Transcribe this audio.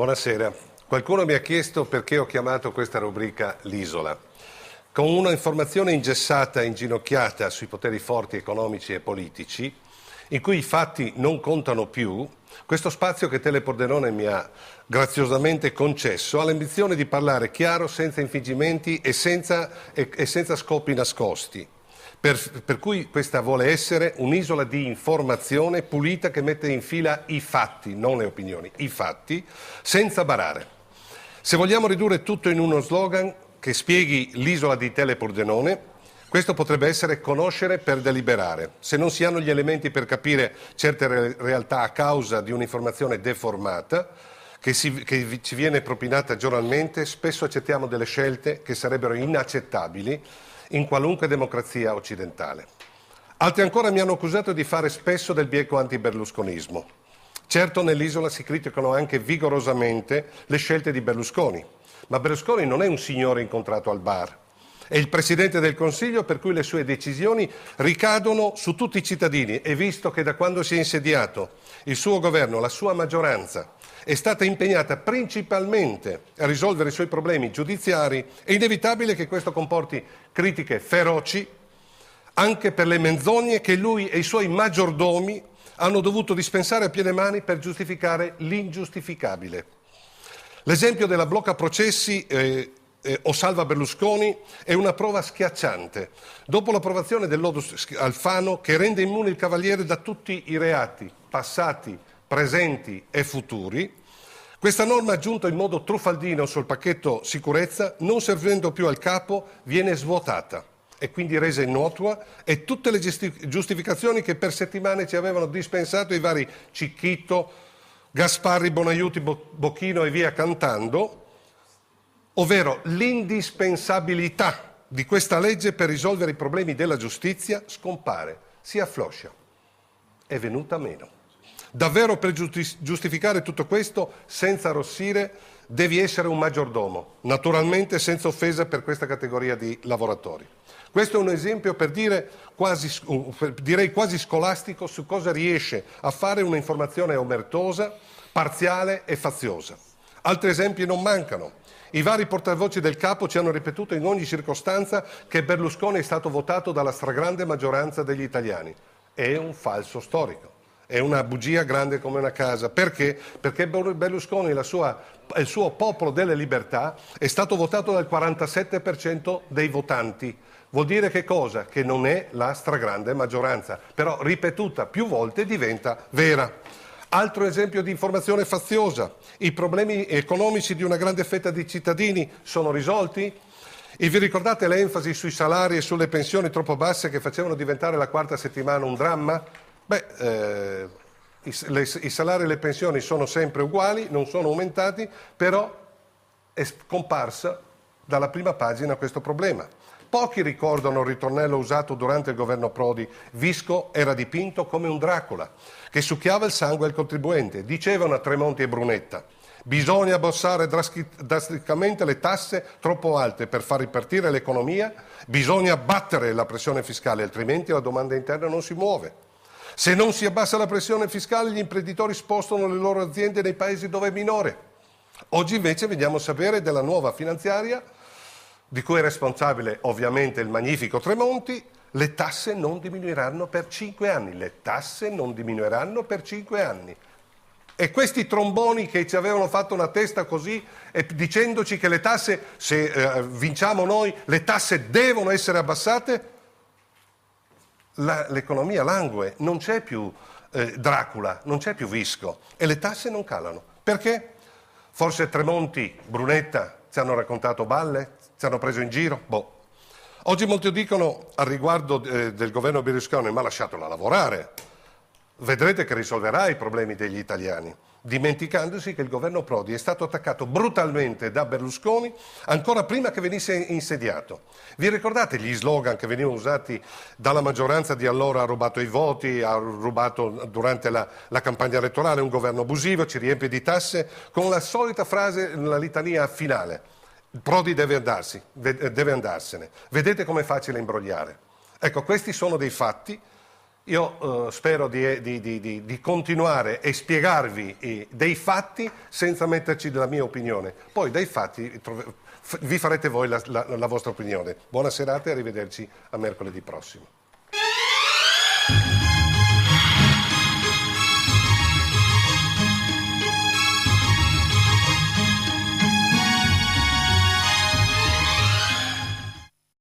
Buonasera. Qualcuno mi ha chiesto perché ho chiamato questa rubrica L'Isola. Con una informazione ingessata e inginocchiata sui poteri forti economici e politici, in cui i fatti non contano più, questo spazio che Telepordenone mi ha graziosamente concesso ha l'ambizione di parlare chiaro, senza infingimenti e senza scopi nascosti. Per cui questa vuole essere un'isola di informazione pulita che mette in fila i fatti, non le opinioni, i fatti, senza barare. Se vogliamo ridurre tutto in uno slogan che spieghi l'isola di Telepordenone, questo potrebbe essere conoscere per deliberare. Se non si hanno gli elementi per capire certe realtà a causa di un'informazione deformata, che ci viene propinata giornalmente, spesso accettiamo delle scelte che sarebbero inaccettabili in qualunque democrazia occidentale. Altri ancora mi hanno accusato di fare spesso del bieco anti-berlusconismo. Certo, nell'isola si criticano anche vigorosamente le scelte di Berlusconi, ma Berlusconi non è un signore incontrato al bar. È il Presidente del Consiglio, per cui le sue decisioni ricadono su tutti i cittadini, e visto che da quando si è insediato il suo governo, la sua maggioranza è stata impegnata principalmente a risolvere i suoi problemi giudiziari, è inevitabile che questo comporti critiche feroci anche per le menzogne che lui e i suoi maggiordomi hanno dovuto dispensare a piene mani per giustificare l'ingiustificabile. L'esempio della blocca processi o salva Berlusconi è una prova schiacciante. Dopo l'approvazione del lodo Alfano, che rende immune il Cavaliere da tutti i reati passati, presenti e futuri, questa norma aggiunta in modo truffaldino sul pacchetto sicurezza, non servendo più al capo, viene svuotata e quindi resa innocua, e tutte le giustificazioni che per settimane ci avevano dispensato i vari Cicchito, Gasparri, Bonaiuti, Bocchino e via cantando, ovvero l'indispensabilità di questa legge per risolvere i problemi della giustizia, scompare, si affloscia, è venuta meno. Davvero, per giustificare tutto questo, senza arrossire, devi essere un maggiordomo, naturalmente senza offesa per questa categoria di lavoratori. Questo è un esempio direi quasi scolastico su cosa riesce a fare un'informazione omertosa, parziale e faziosa. Altri esempi non mancano. I vari portavoci del capo ci hanno ripetuto in ogni circostanza che Berlusconi è stato votato dalla stragrande maggioranza degli italiani. È un falso storico. È una bugia grande come una casa. Perché? Perché Berlusconi e il suo popolo delle libertà è stato votato dal 47% dei votanti. Vuol dire che cosa? Che non è la stragrande maggioranza, però ripetuta più volte diventa vera. Altro esempio di informazione faziosa: i problemi economici di una grande fetta di cittadini sono risolti? E vi ricordate l'enfasi sui salari e sulle pensioni troppo basse che facevano diventare la quarta settimana un dramma? I salari e le pensioni sono sempre uguali, non sono aumentati, però è scomparsa dalla prima pagina questo problema. Pochi ricordano il ritornello usato durante il governo Prodi: Visco era dipinto come un Dracula che succhiava il sangue al contribuente. Dicevano a Tremonti e Brunetta: bisogna abbassare drasticamente le tasse troppo alte per far ripartire l'economia, bisogna abbattere la pressione fiscale, altrimenti la domanda interna non si muove. Se non si abbassa la pressione fiscale, gli imprenditori spostano le loro aziende nei paesi dove è minore. Oggi invece veniamo a sapere della nuova finanziaria, di cui è responsabile ovviamente il magnifico Tremonti: le tasse non diminuiranno per 5 anni. Le tasse non diminuiranno per 5 anni. E questi tromboni che ci avevano fatto una testa così, dicendoci che le tasse, se vinciamo noi, le tasse devono essere abbassate, l'economia langue, non c'è più Dracula, non c'è più Visco, e le tasse non calano. Perché? Forse Tremonti, Brunetta ci hanno raccontato balle? Ci hanno preso in giro? Oggi molti dicono al riguardo del governo Berlusconi: ma lasciatela lavorare, vedrete che risolverà i problemi degli italiani, dimenticandosi che il governo Prodi è stato attaccato brutalmente da Berlusconi ancora prima che venisse insediato. Vi ricordate gli slogan che venivano usati dalla maggioranza di allora? Ha rubato i voti, ha rubato durante la campagna elettorale, un governo abusivo, ci riempie di tasse, con la solita frase, la litania finale: Prodi deve andarsene. Vedete com'è facile imbrogliare. Ecco, questi sono dei fatti Io spero di continuare e spiegarvi dei fatti senza metterci della mia opinione. Poi dai fatti vi farete voi la vostra opinione. Buona serata e arrivederci a mercoledì prossimo.